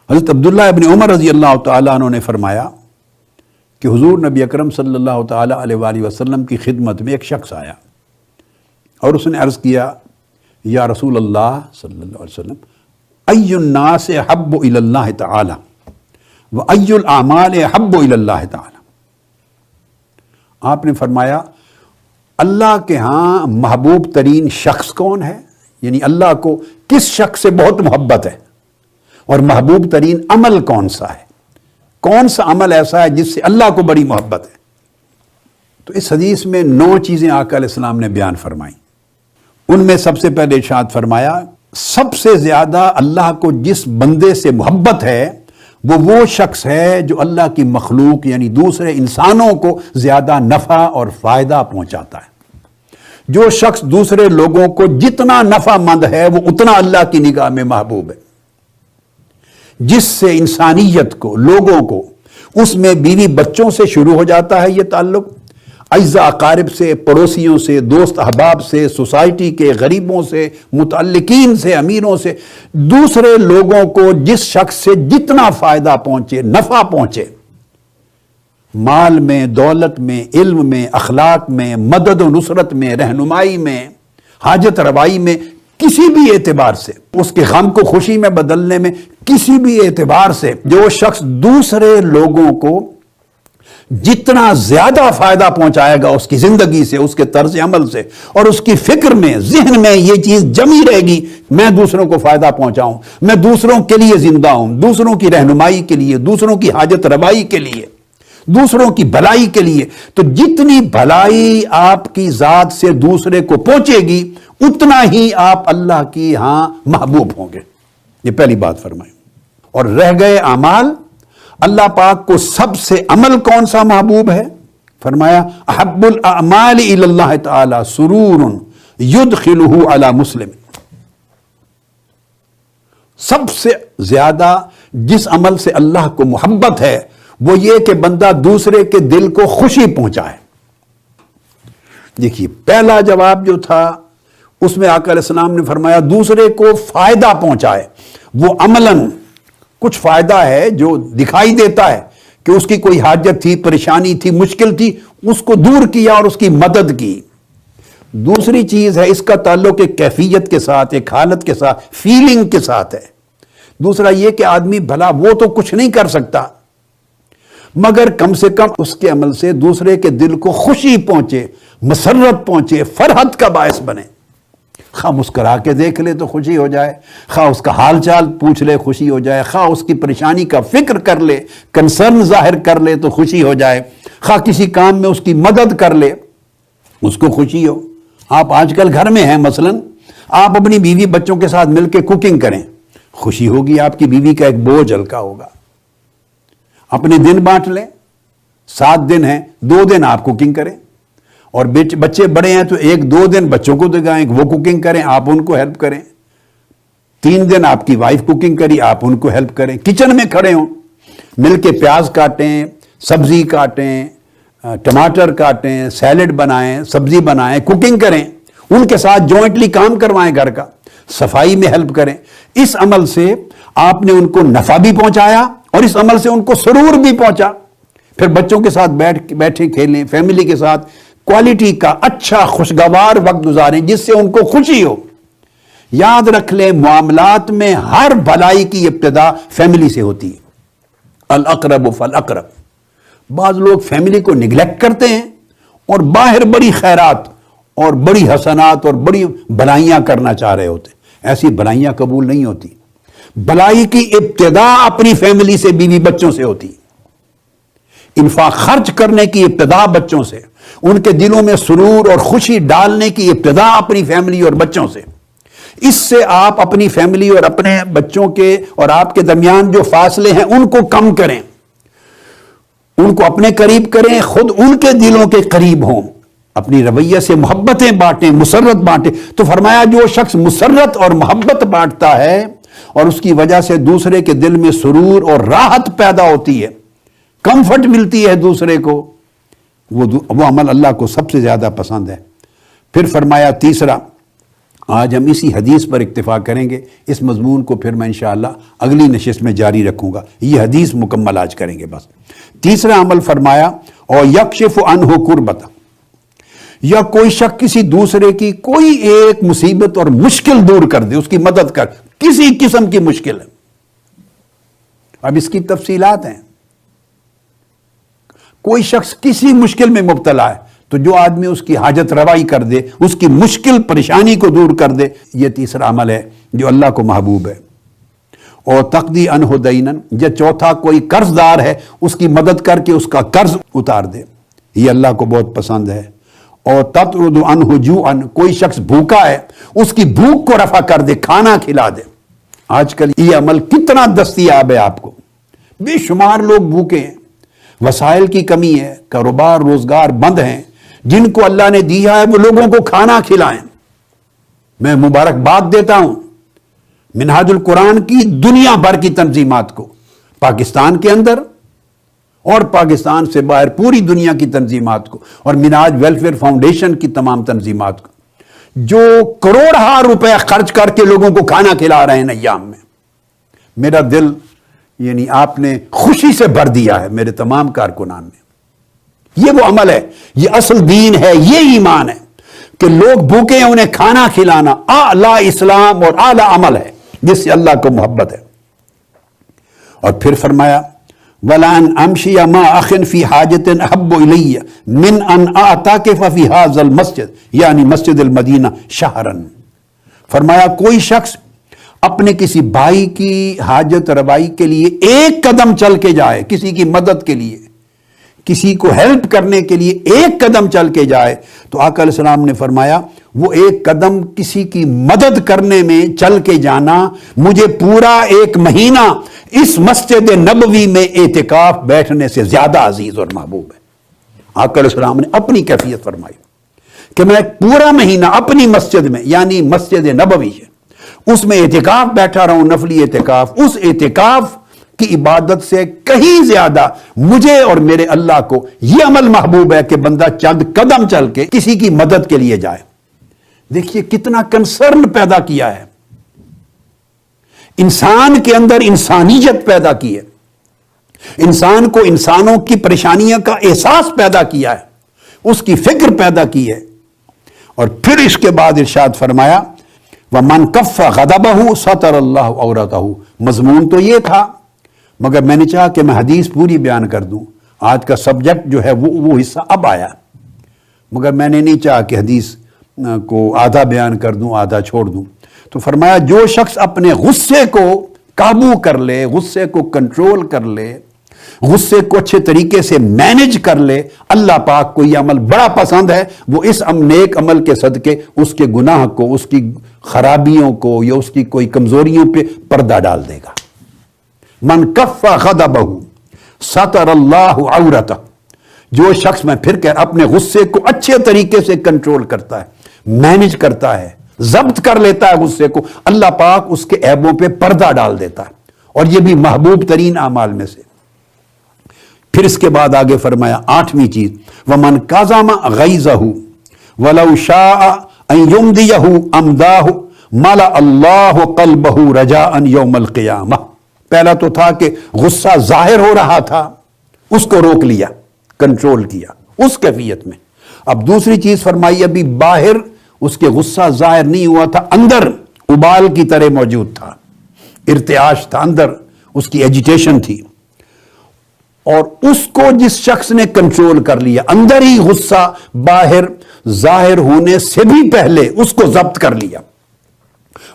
حضرت عبداللہ ابن عمر رضی اللہ تعالیٰ عنہ نے فرمایا کہ حضور نبی اکرم صلی اللہ تعالیٰ علیہ وآلہ وسلم کی خدمت میں ایک شخص آیا اور اس نے عرض کیا یا رسول اللہ صلی اللہ علیہ وسلم ای الناس احب الی اللہ تعالی و ای الاعمال احب الی اللہ تعالی. آپ نے فرمایا اللہ کے ہاں محبوب ترین شخص کون ہے، یعنی اللہ کو کس شخص سے بہت محبت ہے، اور محبوب ترین عمل کون سا ہے، کون سا عمل ایسا ہے جس سے اللہ کو بڑی محبت ہے. تو اس حدیث میں 9 چیزیں آقا علیہ السلام نے بیان فرمائیں. ان میں سب سے پہلے ارشاد فرمایا سب سے زیادہ اللہ کو جس بندے سے محبت ہے وہ شخص ہے جو اللہ کی مخلوق یعنی دوسرے انسانوں کو زیادہ نفع اور فائدہ پہنچاتا ہے. جو شخص دوسرے لوگوں کو جتنا نفع مند ہے وہ اتنا اللہ کی نگاہ میں محبوب ہے. جس سے انسانیت کو، لوگوں کو، اس میں بیوی بچوں سے شروع ہو جاتا ہے یہ تعلق، اعزاء اقارب سے، پڑوسیوں سے، دوست احباب سے، سوسائٹی کے غریبوں سے، متعلقین سے، امیروں سے، دوسرے لوگوں کو جس شخص سے جتنا فائدہ پہنچے، نفع پہنچے، مال میں، دولت میں، علم میں، اخلاق میں، مدد و نصرت میں، رہنمائی میں، حاجت روائی میں، کسی بھی اعتبار سے، اس کے غم کو خوشی میں بدلنے میں، کسی بھی اعتبار سے جو شخص دوسرے لوگوں کو جتنا زیادہ فائدہ پہنچائے گا اس کی زندگی سے، اس کے طرز عمل سے، اور اس کی فکر میں، ذہن میں یہ چیز جمی رہے گی میں دوسروں کو فائدہ پہنچاؤں، میں دوسروں کے لیے زندہ ہوں، دوسروں کی رہنمائی کے لیے، دوسروں کی حاجت روائی کے لیے، دوسروں کی بھلائی کے لیے، تو جتنی بھلائی آپ کی ذات سے دوسرے کو پہنچے گی اتنا ہی آپ اللہ کی ہاں محبوب ہوں گے. یہ پہلی بات فرمائی. اور رہ گئے اعمال، اللہ پاک کو سب سے عمل کون سا محبوب ہے؟ فرمایا احب الاعمال الی اللہ تعالی سرور یدخلہ علی مسلم. سب سے زیادہ جس عمل سے اللہ کو محبت ہے وہ یہ کہ بندہ دوسرے کے دل کو خوشی پہنچائے. دیکھیے پہلا جواب جو تھا اس میں آقا علیہ السلام نے فرمایا دوسرے کو فائدہ پہنچائے. وہ عملاً کچھ فائدہ ہے جو دکھائی دیتا ہے کہ اس کی کوئی حاجت تھی، پریشانی تھی، مشکل تھی، اس کو دور کیا اور اس کی مدد کی. دوسری چیز ہے اس کا تعلق ایک کیفیت کے ساتھ، ایک حالت کے ساتھ، فیلنگ کے ساتھ ہے. دوسرا یہ کہ آدمی بھلا وہ تو کچھ نہیں کر سکتا مگر کم سے کم اس کے عمل سے دوسرے کے دل کو خوشی پہنچے، مسرت پہنچے، فرحت کا باعث بنے. خواہ مسکرا کے دیکھ لے تو خوشی ہو جائے، خواہ اس کا حال چال پوچھ لے خوشی ہو جائے، خواہ اس کی پریشانی کا فکر کر لے، کنسرن ظاہر کر لے تو خوشی ہو جائے، خواہ کسی کام میں اس کی مدد کر لے اس کو خوشی ہو. آپ آج کل گھر میں ہیں، مثلاً آپ اپنی بیوی بچوں کے ساتھ مل کے کوکنگ کریں، خوشی ہوگی، آپ کی بیوی کا ایک بوجھ ہلکا ہوگا. اپنے دن بانٹ لیں، 7 دن ہیں، 2 دن آپ کوکنگ کریں، اور بچے بڑے ہیں تو 1-2 دن بچوں کو دکھائیں وہ کوکنگ کریں، آپ ان کو ہیلپ کریں. 3 دن آپ کی وائف کوکنگ کری، آپ ان کو ہیلپ کریں. کچن میں کھڑے ہوں، مل کے پیاز کاٹیں، سبزی کاٹیں، ٹماٹر کاٹیں، سیلڈ بنائیں، سبزی بنائیں، کوکنگ کریں، ان کے ساتھ جوائنٹلی کام کروائیں، گھر کا صفائی میں ہیلپ کریں. اس عمل سے آپ نے ان کو نفع بھی پہنچایا اور اس عمل سے ان کو سرور بھی پہنچا. پھر بچوں کے ساتھ بیٹھے کھیلیں، فیملی کے ساتھ کوالٹی کا اچھا خوشگوار وقت گزاریں جس سے ان کو خوشی ہو. یاد رکھ لیں معاملات میں ہر بھلائی کی ابتدا فیملی سے ہوتی ہے. الاقرب فالاقرب. بعض لوگ فیملی کو نگلیکٹ کرتے ہیں اور باہر بڑی خیرات اور بڑی حسنات اور بڑی بھلائیاں کرنا چاہ رہے ہوتے. ایسی بھلائیاں قبول نہیں ہوتی. بھلائی کی ابتدا اپنی فیملی سے، بیوی بچوں سے ہوتی. انفاق خرچ کرنے کی ابتدا بچوں سے، ان کے دلوں میں سرور اور خوشی ڈالنے کی ابتدا اپنی فیملی اور بچوں سے. اس سے آپ اپنی فیملی اور اپنے بچوں کے اور آپ کے درمیان جو فاصلے ہیں ان کو کم کریں، ان کو اپنے قریب کریں، خود ان کے دلوں کے قریب ہوں، اپنی رویہ سے محبتیں بانٹیں، مسرت بانٹیں. تو فرمایا جو شخص مسرت اور محبت بانٹتا ہے اور اس کی وجہ سے دوسرے کے دل میں سرور اور راحت پیدا ہوتی ہے، کمفرٹ ملتی ہے دوسرے کو، وہ عمل اللہ کو سب سے زیادہ پسند ہے. پھر فرمایا تیسرا آج ہم اسی حدیث پر اکتفا کریں گے. اس مضمون کو پھر میں انشاءاللہ اگلی نشست میں جاری رکھوں گا. یہ حدیث مکمل آج کریں گے بس. تیسرا عمل فرمایا اور یکشف عنہ کربت، یا کوئی شخص کسی دوسرے کی کوئی ایک مصیبت اور مشکل دور کر دے، اس کی مدد کر، کسی قسم کی مشکل ہے. اب اس کی تفصیلات ہیں. کوئی شخص کسی مشکل میں مبتلا ہے تو جو آدمی اس کی حاجت روائی کر دے، اس کی مشکل پریشانی کو دور کر دے، یہ تیسرا عمل ہے جو اللہ کو محبوب ہے. اور تقضی عنہ دینا، یا چوتھا کوئی قرض دار ہے اس کی مدد کر کے اس کا قرض اتار دے، یہ اللہ کو بہت پسند ہے. اور تطرد عنہ جوعا، کوئی شخص بھوکا ہے اس کی بھوک کو رفع کر دے، کھانا کھلا دے. آج کل یہ عمل کتنا دستیاب ہے آپ کو. بے شمار لوگ بھوکے ہیں، وسائل کی کمی ہے، کاروبار روزگار بند ہیں. جن کو اللہ نے دیا ہے وہ لوگوں کو کھانا کھلائیں. میں مبارکباد دیتا ہوں منہاج القرآن کی دنیا بھر کی تنظیمات کو، پاکستان کے اندر اور پاکستان سے باہر پوری دنیا کی تنظیمات کو، اور منہاج ویلفیئر فاؤنڈیشن کی تمام تنظیمات کو، جو کروڑ روپے خرچ کر کے لوگوں کو کھانا کھلا رہے ہیں ایام میں. میرا دل یعنی آپ نے خوشی سے بھر دیا ہے میرے تمام کارکنان نے. یہ وہ عمل ہے، یہ اصل دین ہے، یہ ایمان ہے کہ لوگ بھوکے ہیں انہیں کھانا کھلانا اعلیٰ اسلام اور اعلیٰ عمل ہے جس سے اللہ کو محبت ہے. اور پھر فرمایا وَلَأَنْ أَمْشِيَ مَا أَخٍ فِي حَاجَةٍ أَحَبُّ إِلَيَّ مِنْ أَنْ أَعْتَكِفَ فِي هَذَا الْمَسْجِدِ، یعنی مسجد المدینہ شہرن. فرمایا کوئی شخص اپنے کسی بھائی کی حاجت روائی کے لیے ایک قدم چل کے جائے، کسی کی مدد کے لیے، کسی کو ہیلپ کرنے کے لیے ایک قدم چل کے جائے، تو آقا علیہ السلام نے فرمایا وہ ایک قدم کسی کی مدد کرنے میں چل کے جانا مجھے پورا ایک مہینہ اس مسجد نبوی میں اعتکاف بیٹھنے سے زیادہ عزیز اور محبوب ہے. آقا علیہ السلام نے اپنی کیفیت فرمائی کہ میں پورا مہینہ اپنی مسجد میں یعنی مسجد نبوی ہے اس میں اعتکاف بیٹھا رہا ہوں، نفلی اعتکاف. اس اعتکاف کی عبادت سے کہیں زیادہ مجھے اور میرے اللہ کو یہ عمل محبوب ہے کہ بندہ چند قدم چل کے کسی کی مدد کے لیے جائے. دیکھیے کتنا کنسرن پیدا کیا ہے، انسان کے اندر انسانیت پیدا کی ہے، انسان کو انسانوں کی پریشانیوں کا احساس پیدا کیا ہے، اس کی فکر پیدا کی ہے. اور پھر اس کے بعد ارشاد فرمایا وَمَنْ كَفَّ غَضَبَهُ سَتَرَ اللَّهُ عَوْرَتَهُ. مضمون تو یہ تھا مگر میں نے چاہا کہ میں حدیث پوری بیان کر دوں. آج کا سبجیکٹ جو ہے وہ حصہ اب آیا، مگر میں نے نہیں چاہا کہ حدیث کو آدھا بیان کر دوں آدھا چھوڑ دوں. تو فرمایا جو شخص اپنے غصے کو قابو کر لے، غصے کو کنٹرول کر لے، غصے کو اچھے طریقے سے مینج کر لے، اللہ پاک کو یہ عمل بڑا پسند ہے. وہ اس نیک عمل کے صدقے اس کے گناہ کو، اس کی خرابیوں کو یا اس کی کوئی کمزوریوں پہ پردہ ڈال دے گا. من کف غضبہ ستر اللہ عورتہ. جو شخص میں پھر کہ اپنے غصے کو اچھے طریقے سے کنٹرول کرتا ہے، مینج کرتا ہے، ضبط کر لیتا ہے غصے کو، اللہ پاک اس کے عیبوں پہ پردہ ڈال دیتا ہے. اور یہ بھی محبوب ترین اعمال میں سے. پھر اس کے بعد آگے فرمایا 8ویں چیز وَمَنْ قَزَمَ غَيْظَهُ وَلَوْ شَاءَ أَنْ يُمْدِيَهُ أَمْدَاهُ مَلَأَ اللَّهُ قَلْبَهُ رَجَاءً يَوْمَ الْقِيَامَةِ. پہلا تو تھا کہ غصہ ظاہر ہو رہا تھا، اس کو روک لیا، کنٹرول کیا اس کیفیت میں. اب دوسری چیز فرمائی ابھی باہر اس کے غصہ ظاہر نہیں ہوا تھا، اندر ابال کی طرح موجود تھا، ارتعاش تھا، اندر اس کی ایجیٹیشن تھی. اور اس کو جس شخص نے کنٹرول کر لیا، اندر ہی غصہ باہر ظاہر ہونے سے بھی پہلے اس کو ضبط کر لیا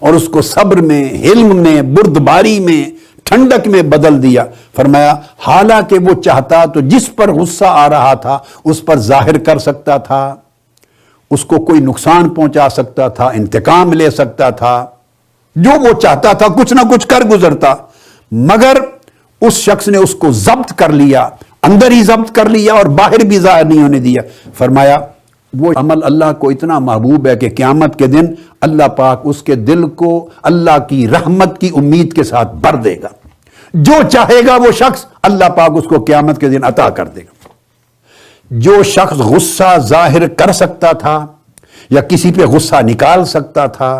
اور اس کو صبر میں، حلم میں، بردباری میں، ٹھنڈک میں بدل دیا. فرمایا حالانکہ وہ چاہتا تو جس پر غصہ آ رہا تھا اس پر ظاہر کر سکتا تھا، اس کو کوئی نقصان پہنچا سکتا تھا، انتقام لے سکتا تھا، جو وہ چاہتا تھا کچھ نہ کچھ کر گزرتا. مگر اس شخص نے اس کو ضبط کر لیا، اندر ہی ضبط کر لیا اور باہر بھی ظاہر نہیں ہونے دیا. فرمایا وہ عمل اللہ کو اتنا محبوب ہے کہ قیامت کے دن اللہ پاک اس کے دل کو اللہ کی رحمت کی امید کے ساتھ بھر دے گا. جو چاہے گا وہ شخص اللہ پاک اس کو قیامت کے دن عطا کر دے گا. جو شخص غصہ ظاہر کر سکتا تھا یا کسی پہ غصہ نکال سکتا تھا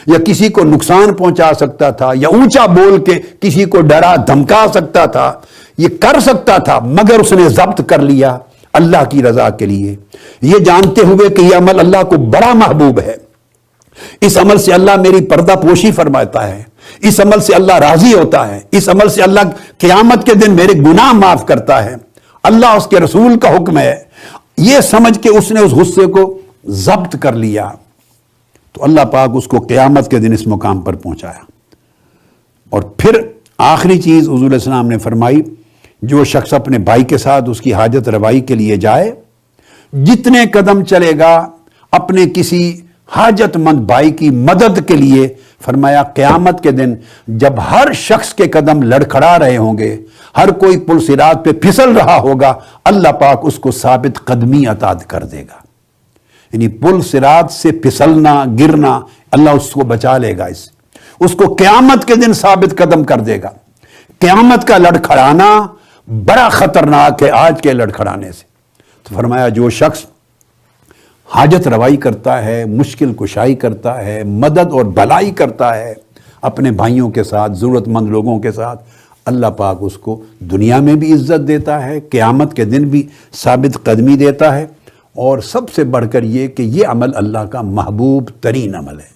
یا کسی کو نقصان پہنچا سکتا تھا یا اونچا بول کے کسی کو ڈرا دھمکا سکتا تھا، یہ کر سکتا تھا، مگر اس نے ضبط کر لیا اللہ کی رضا کے لیے، یہ جانتے ہوئے کہ یہ عمل اللہ کو بڑا محبوب ہے، اس عمل سے اللہ میری پردہ پوشی فرماتا ہے، اس عمل سے اللہ راضی ہوتا ہے، اس عمل سے اللہ قیامت کے دن میرے گناہ معاف کرتا ہے، اللہ اس کے رسول کا حکم ہے، یہ سمجھ کے اس نے اس غصے کو ضبط کر لیا، تو اللہ پاک اس کو قیامت کے دن اس مقام پر پہنچایا۔ اور پھر آخری چیز حضور علیہ السلام نے فرمائی، جو شخص اپنے بھائی کے ساتھ اس کی حاجت روائی کے لیے جائے، جتنے قدم چلے گا اپنے کسی حاجت مند بھائی کی مدد کے لیے، فرمایا قیامت کے دن جب ہر شخص کے قدم لڑکھڑا رہے ہوں گے، ہر کوئی پل صراط پہ پھسل رہا ہوگا، اللہ پاک اس کو ثابت قدمی عطا کر دے گا۔ یعنی پل صراط سے پھسلنا، گرنا، اللہ اس کو بچا لے گا، اس کو قیامت کے دن ثابت قدم کر دے گا۔ قیامت کا لڑکھڑانا بڑا خطرناک ہے آج کے لڑکھڑانے سے۔ تو فرمایا جو شخص حاجت روائی کرتا ہے، مشکل کشائی کرتا ہے، مدد اور بھلائی کرتا ہے اپنے بھائیوں کے ساتھ، ضرورت مند لوگوں کے ساتھ، اللہ پاک اس کو دنیا میں بھی عزت دیتا ہے، قیامت کے دن بھی ثابت قدمی دیتا ہے، اور سب سے بڑھ کر یہ کہ یہ عمل اللہ کا محبوب ترین عمل ہے۔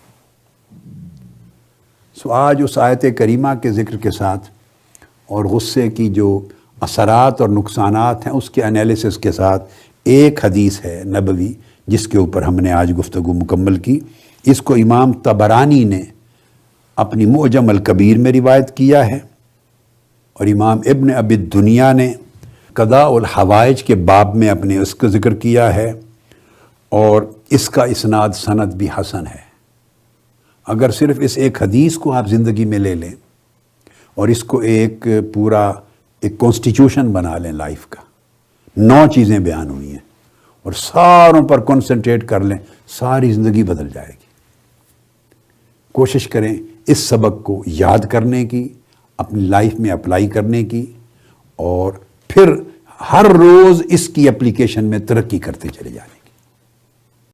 سو آج اس آیت کریمہ کے ذکر کے ساتھ اور غصے کی جو اثرات اور نقصانات ہیں اس کے انالیسس کے ساتھ ایک حدیث ہے نبوی جس کے اوپر ہم نے آج گفتگو مکمل کی۔ اس کو امام طبرانی نے اپنی معجم الکبیر میں روایت کیا ہے، اور امام ابن ابی الدنیا نے قضاء الحوائج کے باب میں اپنے اس کا ذکر کیا ہے، اور اس کا اسناد سند بھی حسن ہے۔ اگر صرف اس ایک حدیث کو آپ زندگی میں لے لیں اور اس کو ایک پورا ایک کانسٹیٹیوشن بنا لیں لائف کا، 9 چیزیں بیان ہوئی ہیں، اور ساروں پر کنسنٹریٹ کر لیں، ساری زندگی بدل جائے گی۔ کوشش کریں اس سبق کو یاد کرنے کی، اپنی لائف میں اپلائی کرنے کی، اور پھر ہر روز اس کی اپلیکیشن میں ترقی کرتے چلے جانے کی۔